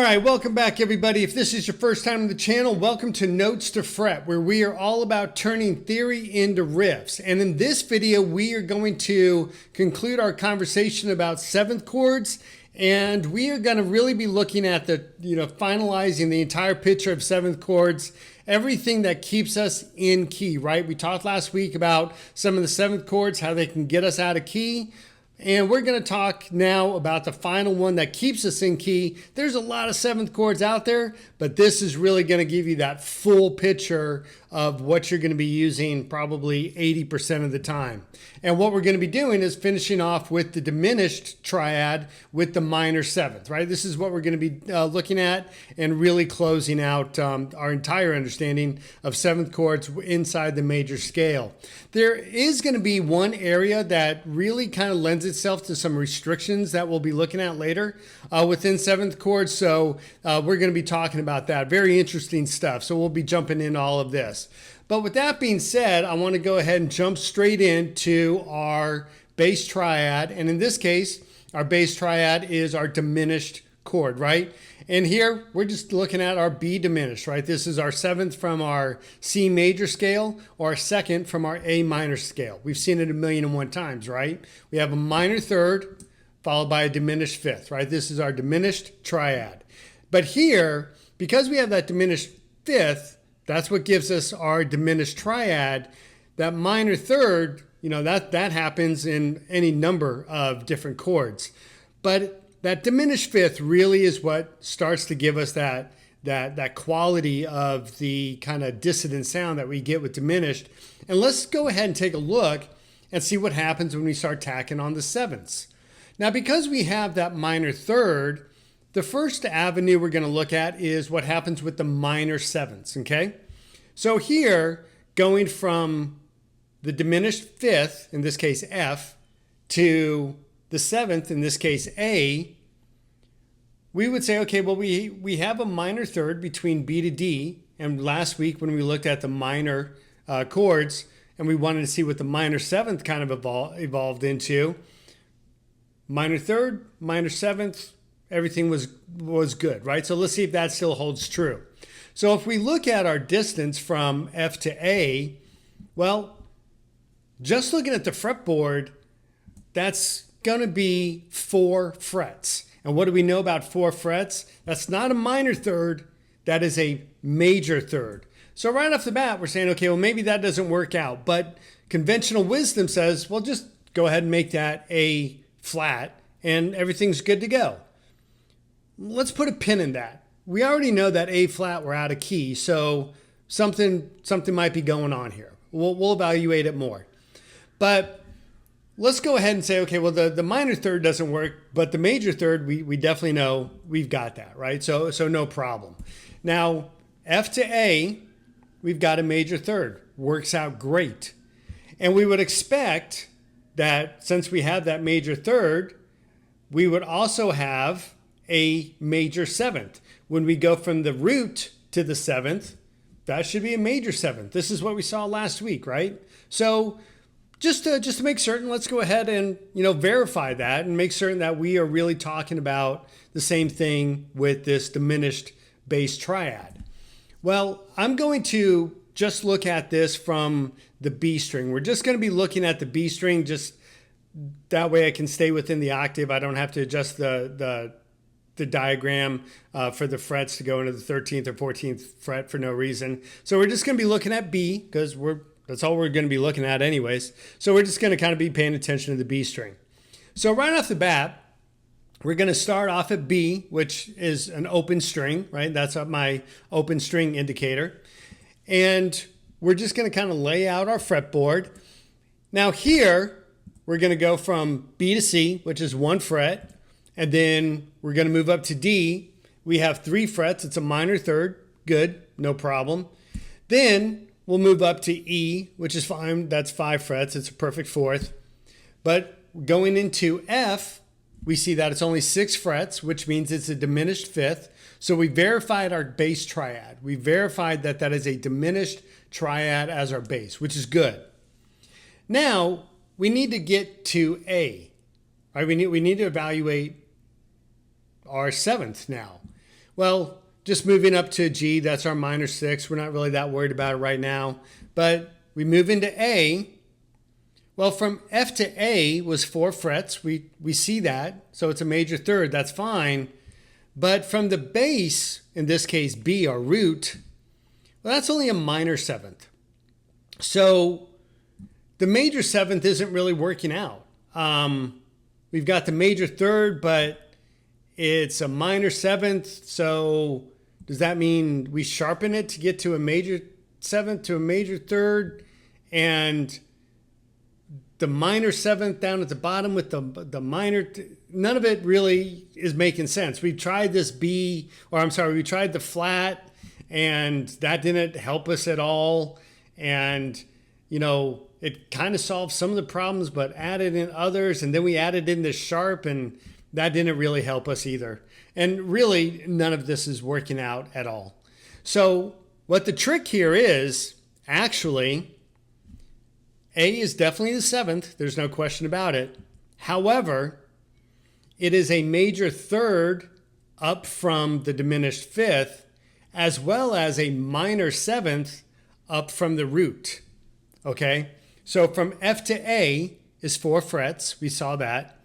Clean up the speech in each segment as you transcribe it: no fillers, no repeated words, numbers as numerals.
right, welcome back everybody. If this is your first time on the channel, welcome to Notes to Fret, where we are all about turning theory into riffs. And in this video, we are going to conclude our conversation about seventh chords, and we are going to really be looking at the, finalizing the entire picture of seventh chords, everything that keeps us in key, right? We talked last week about some of the seventh chords, how they can get us out of key. And we're going to talk now about the final one that keeps us in key. There's a lot of seventh chords out there, but this is really going to give you that full picture of what you're going to be using probably 80% of the time. And what we're going to be doing is finishing off with the diminished triad with the minor seventh, right? This is what we're going to be looking at and really closing out our entire understanding of seventh chords inside the major scale. There is going to be one area that really kind of lends itself to some restrictions that we'll be looking at later within seventh chords. So we're going to be talking about that. Very interesting stuff. So we'll be jumping in all of this. But with that being said, I want to go ahead and jump straight into our bass triad. And in this case, our bass triad is our diminished chord, right? And here we're just looking at our B diminished, right? This is our seventh from our C major scale or our second from our A minor scale. We've seen it 1,000,001 times, right? We have a minor third followed by a diminished fifth, right? This is our diminished triad. But here, because we have that diminished fifth, that's what gives us our diminished triad. That minor third, that happens in any number of different chords. But that diminished fifth really is what starts to give us that quality of the kind of dissonant sound that we get with diminished. And let's go ahead and take a look and see what happens when we start tacking on the sevenths. Now, because we have that minor third, the first avenue we're going to look at is what happens with the minor sevenths, okay? So here, going from the diminished fifth, in this case F, to the seventh, in this case A, we would say, okay, well, we have a minor third between B to D. And last week when we looked at the minor chords and we wanted to see what the minor seventh kind of evolved into, minor third, minor seventh, everything was good, right? So let's see if that still holds true. So if we look at our distance from F to A, well, just looking at the fretboard, that's going to be 4 frets. And what do we know about 4 frets? That's not a minor third, that is a major third. So right off the bat, we're saying, okay, well, maybe that doesn't work out. But conventional wisdom says, well, just go ahead and make that A flat and everything's good to go. Let's put a pin in that. We already know that A flat, we're out of key, so something might be going on here. We'll evaluate it more. But let's go ahead and say, okay, well, the minor third doesn't work, but the major third, we definitely know we've got that, right? So no problem. Now, F to A, we've got a major third. Works out great. And we would expect that since we have that major third, we would also have a major seventh. When we go from the root to the seventh, that should be a major seventh. This is what we saw last week, right? So just to make certain, let's go ahead and verify that and make certain that we are really talking about the same thing with this diminished bass triad. Well, I'm going to just look at this from the B string. We're just going to be looking at the B string, just that way I can stay within the octave. I don't have to adjust the diagram for the frets to go into the 13th or 14th fret for no reason. So we're just going to be looking at B because that's all we're going to be looking at anyways. So we're just going to kind of be paying attention to the B string. So right off the bat, we're going to start off at B, which is an open string, right? That's my open string indicator. And we're just going to kind of lay out our fretboard. Now here, we're going to go from B to C, which is 1 fret. And then we're going to move up to D. We have 3 frets. It's a minor third. Good, no problem. Then we'll move up to E, which is fine. That's 5 frets. It's a perfect fourth. But going into F, we see that it's only 6 frets, which means it's a diminished fifth. So we verified our bass triad. We verified that that is a diminished triad as our bass, which is good. Now, we need to get to A. Right? We need to evaluate our seventh now. Well, just moving up to G, that's our minor 6. We're not really that worried about it right now. But we move into A. Well, from F to A was 4 frets. We see that. So it's a major third. That's fine. But from the bass, in this case B, our root, well, that's only a minor 7th. So the major 7th isn't really working out. We've got the major third, but it's a minor 7th. So does that mean we sharpen it to get to a major 7th to a major third? And the minor 7th down at the bottom with the minor, none of it really is making sense. We tried this B, or I'm sorry, we tried the flat, and that didn't help us at all. And, you know, it kind of solved some of the problems, but added in others. And then we added in the sharp, and that didn't really help us either. And really, none of this is working out at all. So what the trick here is, actually, A is definitely the 7th. There's no question about it. However, it is a major third up from the diminished 5th, as well as a minor 7th up from the root. Okay? So from F to A is 4 frets. We saw that.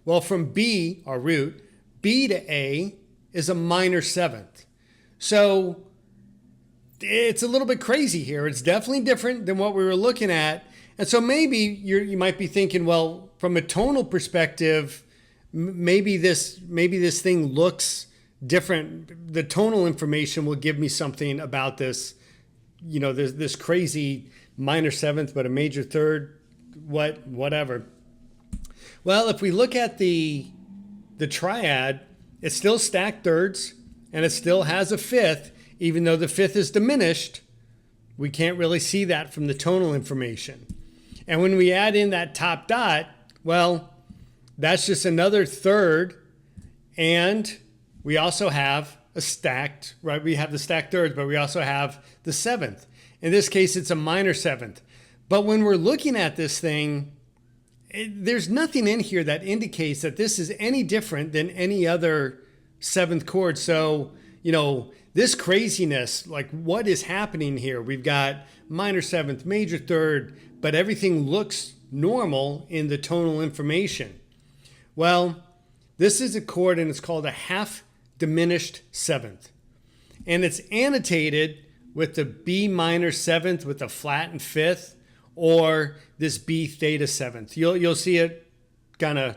Well, from B, our root, B to A is a minor 7th. So it's a little bit crazy here. It's definitely different than what we were looking at. And so maybe you might be thinking, well, from a tonal perspective, maybe this thing looks different. The tonal information will give me something about this, you know, this crazy minor 7th, but a major third, whatever. Well, if we look at the triad, it's still stacked thirds, and it still has a 5th, even though the 5th is diminished. We can't really see that from the tonal information. And when we add in that top dot, well, that's just another third. And we also have a stacked, right? We have the stacked thirds, but we also have the 7th. In this case, it's a minor 7th. But when we're looking at this thing, there's nothing in here that indicates that this is any different than any other 7th chord. So, you know, this craziness, like what is happening here? We've got minor 7th, major third, but everything looks normal in the tonal information. Well, this is a chord, and it's called a half-diminished 7th. And it's annotated with the B minor 7th with a flattened 5th, or this B theta 7th. You'll see it kind of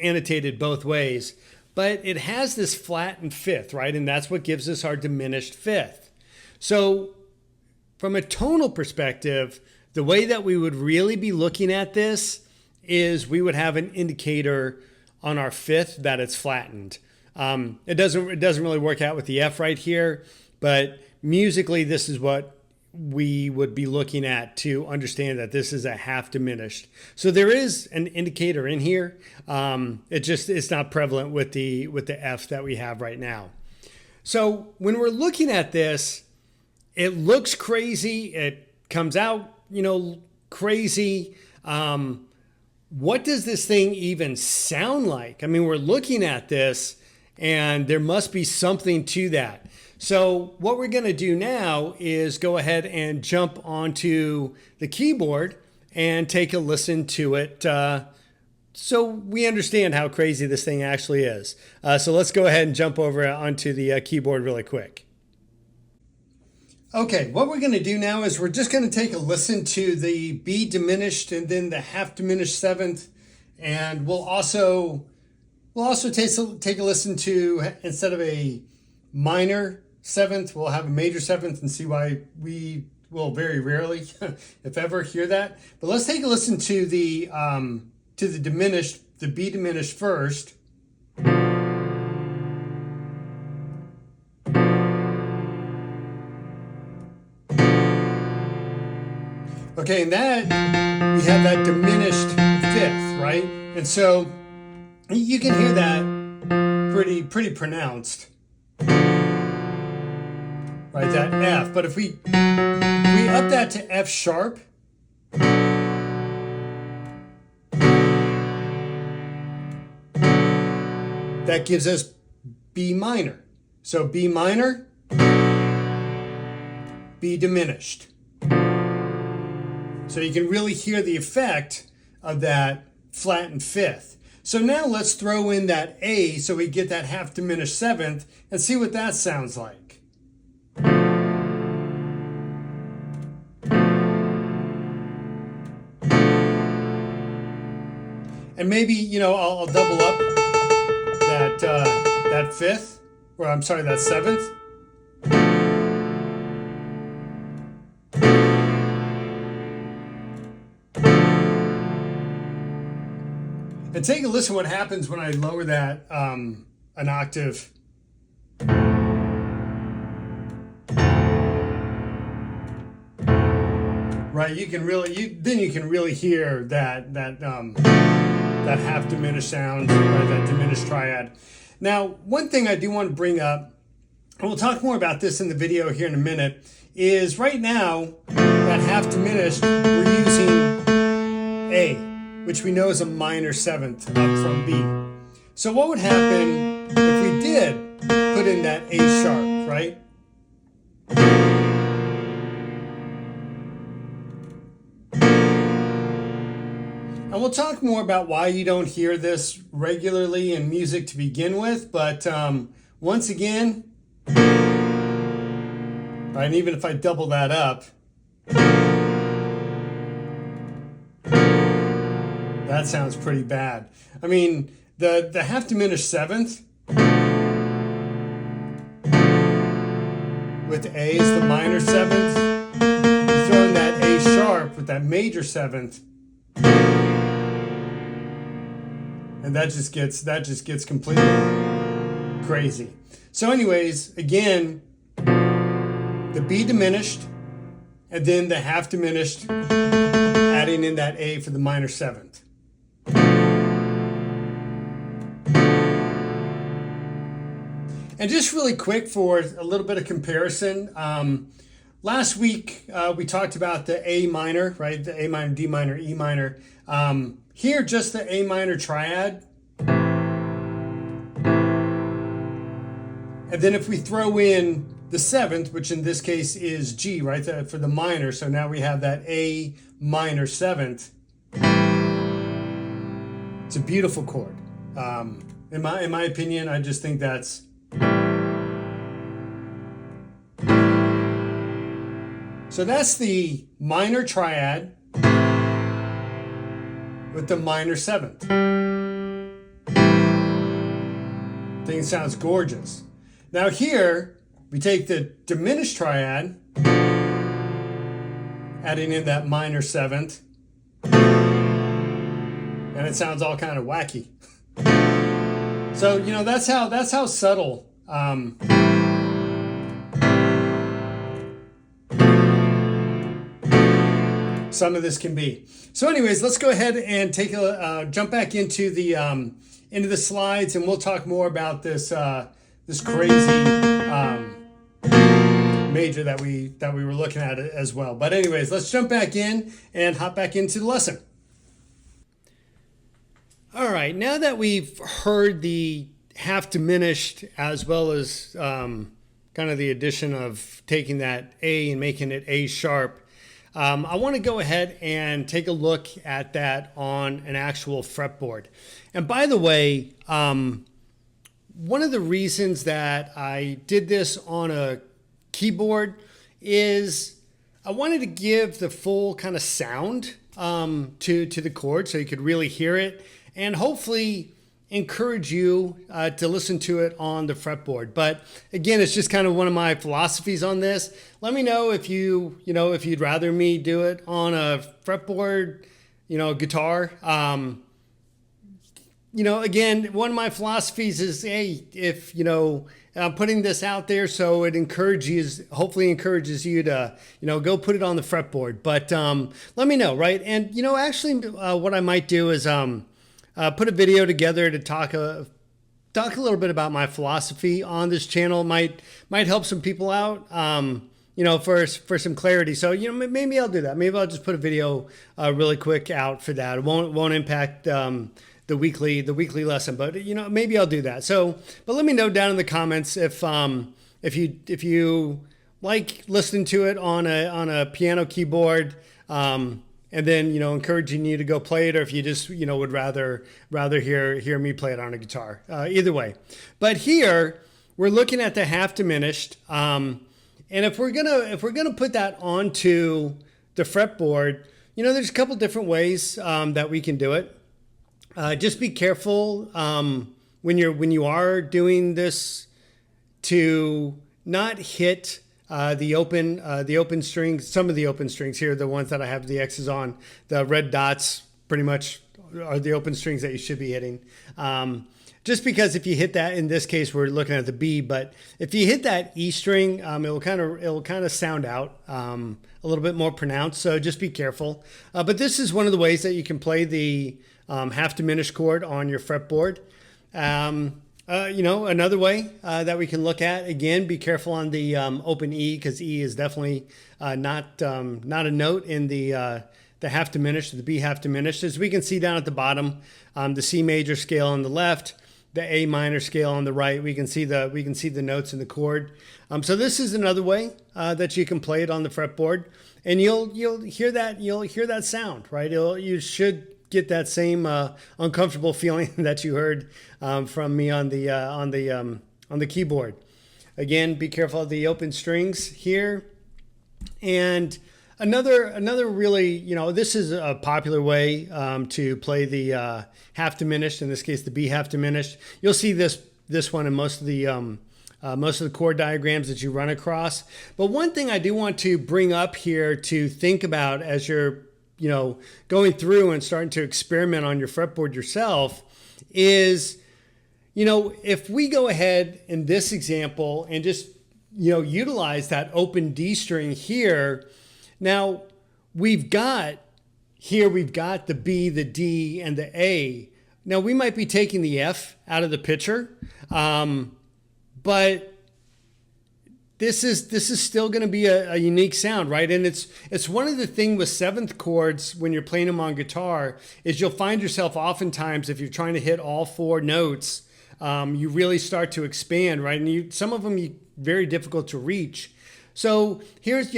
annotated both ways. But it has this flattened 5th, right? And that's what gives us our diminished 5th. So from a tonal perspective, the way that we would really be looking at this is we would have an indicator on our 5th that it's flattened. It doesn't really work out with the F right here, but musically this is what we would be looking at to understand that this is a half diminished. So there is an indicator in here. It's not prevalent with the F that we have right now. So when we're looking at this, it looks crazy. It comes out, you know, crazy. What does this thing even sound like? I mean, we're looking at this, and there must be something to that. So what we're going to do now is go ahead and jump onto the keyboard and take a listen to it so we understand how crazy this thing actually is. So let's go ahead and jump over onto the keyboard really quick. Okay, what we're going to do now is we're just going to take a listen to the B diminished and then the half diminished 7th, and we'll also take a listen to, instead of a minor 7th, we'll have a major 7th, and see why we will very rarely, if ever, hear that. But let's take a listen to the diminished, the B diminished first. Okay, and that, we have that diminished 5th, right? And so you can hear that pretty pronounced. Right, that F. But if we up that to F sharp, that gives us B minor. So B minor, B diminished. So you can really hear the effect of that flattened fifth. So now let's throw in that A so we get that half diminished seventh and see what that sounds like. And maybe, you know, I'll double up that fifth, or I'm sorry, that seventh. And take a listen what happens when I lower that an octave. Right, you can really hear that half diminished sound, right, that diminished triad. Now, one thing I do want to bring up, and we'll talk more about this in the video here in a minute, is right now that half diminished, we're using A, which we know is a minor seventh up from B. So what would happen if we did put in that A sharp, right? And we'll talk more about why you don't hear this regularly in music to begin with, but once again, right, and even if I double that up, that sounds pretty bad. I mean, the half diminished seventh with A is the minor seventh. You throw in that A sharp with that major seventh, and that just gets completely crazy. So anyways, again, the B diminished, and then the half diminished, adding in that A for the minor seventh. And just really quick for a little bit of comparison, last week we talked about the A minor, right? The A minor, D minor, E minor. Here, just the A minor triad. And then if we throw in the seventh, which in this case is G, right, for the minor. So now we have that A minor seventh. It's a beautiful chord. In my opinion, I just think that's so that's the minor triad with the minor seventh. I think it sounds gorgeous. Now here, we take the diminished triad, adding in that minor seventh, and it sounds all kind of wacky. So, you know, that's how subtle some of this can be. So anyways, let's go ahead and take a jump back into the slides, and we'll talk more about this this crazy major that we were looking at as well. But anyways, let's jump back in and hop back into the lesson. All right, now that we've heard the half diminished as well as kind of the addition of taking that A and making it A sharp, I want to go ahead and take a look at that on an actual fretboard. And by the way, one of the reasons that I did this on a keyboard is I wanted to give the full kind of sound to the chord so you could really hear it, and hopefully encourage you to listen to it on the fretboard. But again, it's just kind of one of my philosophies on this. Let me know if if you'd rather me do it on a fretboard, guitar. Again, one of my philosophies is, hey, if I'm putting this out there so it hopefully encourages you to go put it on the fretboard. But let me know, right? And actually, what I might do is put a video together to talk a little bit about my philosophy on this channel. Might help some people out, for some clarity. So maybe I'll do that. Maybe I'll just put a video really quick out for that. It won't impact weekly lesson. But you know, maybe I'll do that. So, but let me know down in the comments if you like listening to it on a piano keyboard. And then, you know, encouraging you to go play it, or if you just, you know, would rather hear me play it on a guitar. Either way. But here we're looking at the half diminished. And if we're gonna put that onto the fretboard, you know, there's a couple different ways that we can do it. Just be careful when you are doing this to not hit the open strings. Some of the open strings here, the ones that I have the X's on, the red dots pretty much are the open strings that you should be hitting. Just because if you hit that, in this case, we're looking at the B, but if you hit that E string, it'll kind of sound out a little bit more pronounced. So just be careful. But this is one of the ways that you can play the half diminished chord on your fretboard. You know, another way that we can look at, again, be careful on the open E, because E is definitely not a note in the half diminished, the B half diminished. As we can see down at the bottom, the C major scale on the left, the A minor scale on the right. We can see the notes in the chord. So this is another way that you can play it on the fretboard, and you'll hear that sound, right? You should get that same uncomfortable feeling that you heard from me on the keyboard. Again, be careful of the open strings here. And another really, you know, this is a popular way to play the half diminished. In this case, the B half diminished. You'll see this one in most of the chord diagrams that you run across. But one thing I do want to bring up here to think about as you're, you know, going through and starting to experiment on your fretboard yourself is, you know, if we go ahead in this example and just, you know, utilize that open D string here. Now we've got the B, the D, and the A. Now we might be taking the F out of the picture, but this is still going to be a unique sound, right? And it's one of the things with seventh chords when you're playing them on guitar is you'll find yourself oftentimes, if you're trying to hit all four notes, you really start to expand, right? And some of them very difficult to reach. So here's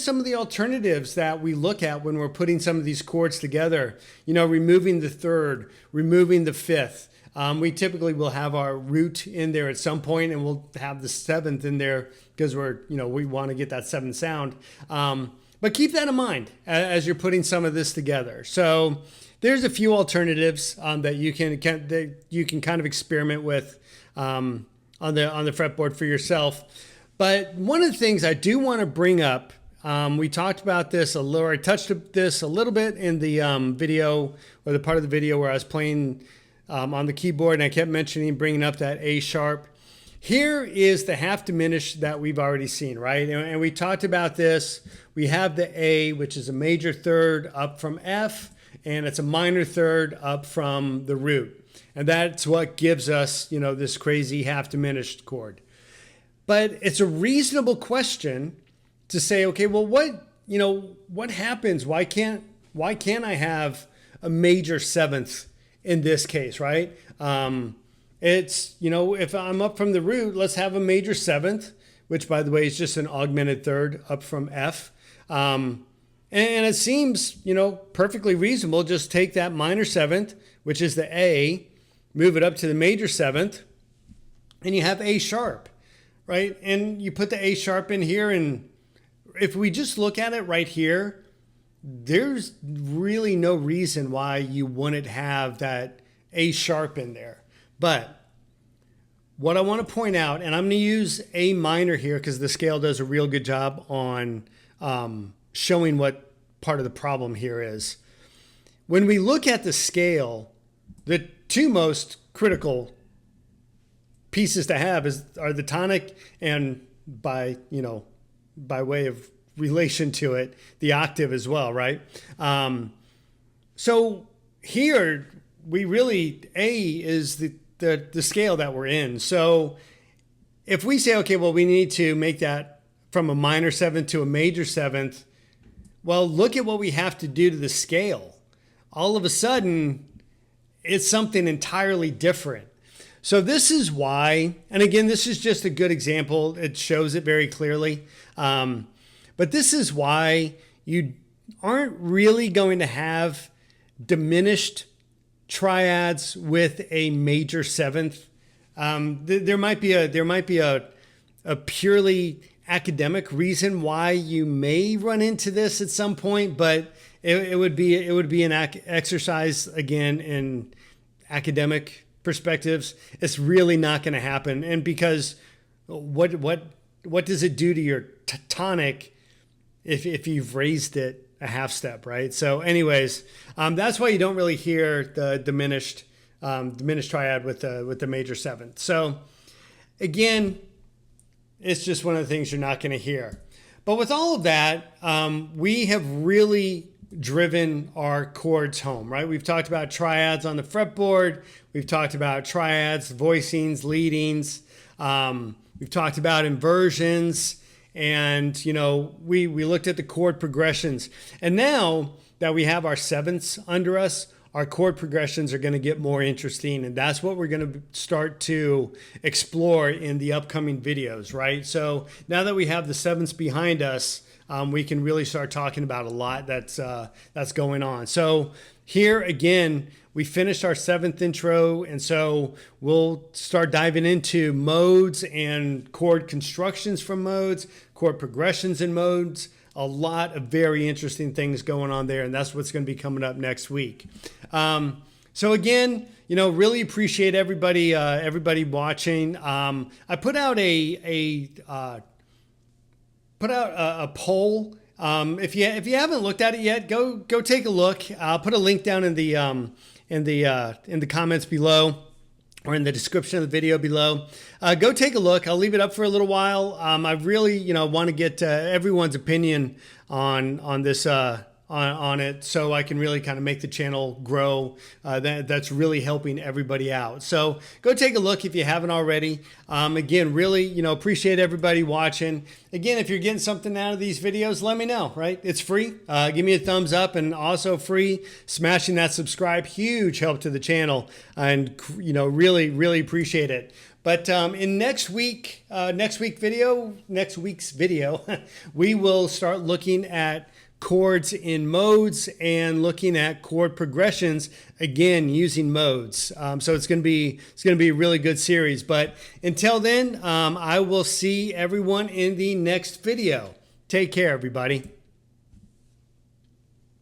some of the alternatives that we look at when we're putting some of these chords together. You know, removing the third, removing the fifth. We typically will have our root in there at some point, and we'll have the seventh in there because we want to get that seventh sound. But keep that in mind as you're putting some of this together. So there's a few alternatives that you can kind of experiment with on the fretboard for yourself. But one of the things I do want to bring up, we talked about this a little, I touched this a little bit in the video, or the part of the video where I was playing on the keyboard, and I kept bringing up that A sharp. Here is the half diminished that we've already seen, right? And we talked about this. We have the A, which is a major third up from F, and it's a minor third up from the root. And that's what gives us, you know, this crazy half diminished chord. But it's a reasonable question to say, okay, well, what happens? Why can't I have a major seventh in this case, right? It's, you know, if I'm up from the root, let's have a major seventh, which by the way is just an augmented third up from F. And it seems, you know, perfectly reasonable. Just take that minor seventh, which is the A, move it up to the major seventh, and you have A sharp, right? And you put the A sharp in here, and if we just look at it right here, there's really no reason why you wouldn't have that A sharp in there. But what I want to point out, and I'm going to use A minor here because the scale does a real good job on showing what part of the problem here is. When we look at the scale, the two most critical pieces to have are the tonic, and by way of relation to it, the octave as well, right? So here we really, A is the scale that we're in. So if we say, okay, well, we need to make that from a minor seventh to a major seventh, well, look at what we have to do to the scale. All of a sudden, it's something entirely different. So this is why, and again, this is just a good example. It shows it very clearly. But this is why you aren't really going to have diminished triads with a major seventh. There might be a purely academic reason why you may run into this at some point, but it would be an exercise again in academic perspectives. It's really not going to happen, and because what does it do to your tonic if you've raised it a half step, right? So, anyways, that's why you don't really hear the diminished triad with the major seventh. So, again, it's just one of the things you're not going to hear. But with all of that, we have really driven our chords home, right? We've talked about triads on the fretboard. We've talked about triads, voicings, leadings. We've talked about inversions, and we looked at the chord progressions. And now that we have our sevenths under us, our chord progressions are going to get more interesting, and that's what we're going to start to explore in the upcoming videos, right? So now that we have the sevenths behind us, we can really start talking about a lot that's going on. So here again, we finished our seventh intro, and so we'll start diving into modes and chord constructions from modes, chord progressions in modes. A lot of very interesting things going on there, and that's what's going to be coming up next week. So again, really appreciate everybody watching. I put out a poll. If you haven't looked at it yet, go take a look. I'll put a link down in the comments below, or in the description of the video below. Go take a look. I'll leave it up for a little while. I really, want to get everyone's opinion on this, on it, so I can really kind of make the channel grow. That's really helping everybody out. So go take a look if you haven't already. Again, really, appreciate everybody watching. Again, if you're getting something out of these videos, let me know, right? It's free. Give me a thumbs up, and also free smashing that subscribe. Huge help to the channel, and really, really appreciate it. But in next week's video, we will start looking at chords in modes and looking at chord progressions, again using modes. So it's going to be a really good series. But until then, I will see everyone in the next video. Take care, everybody.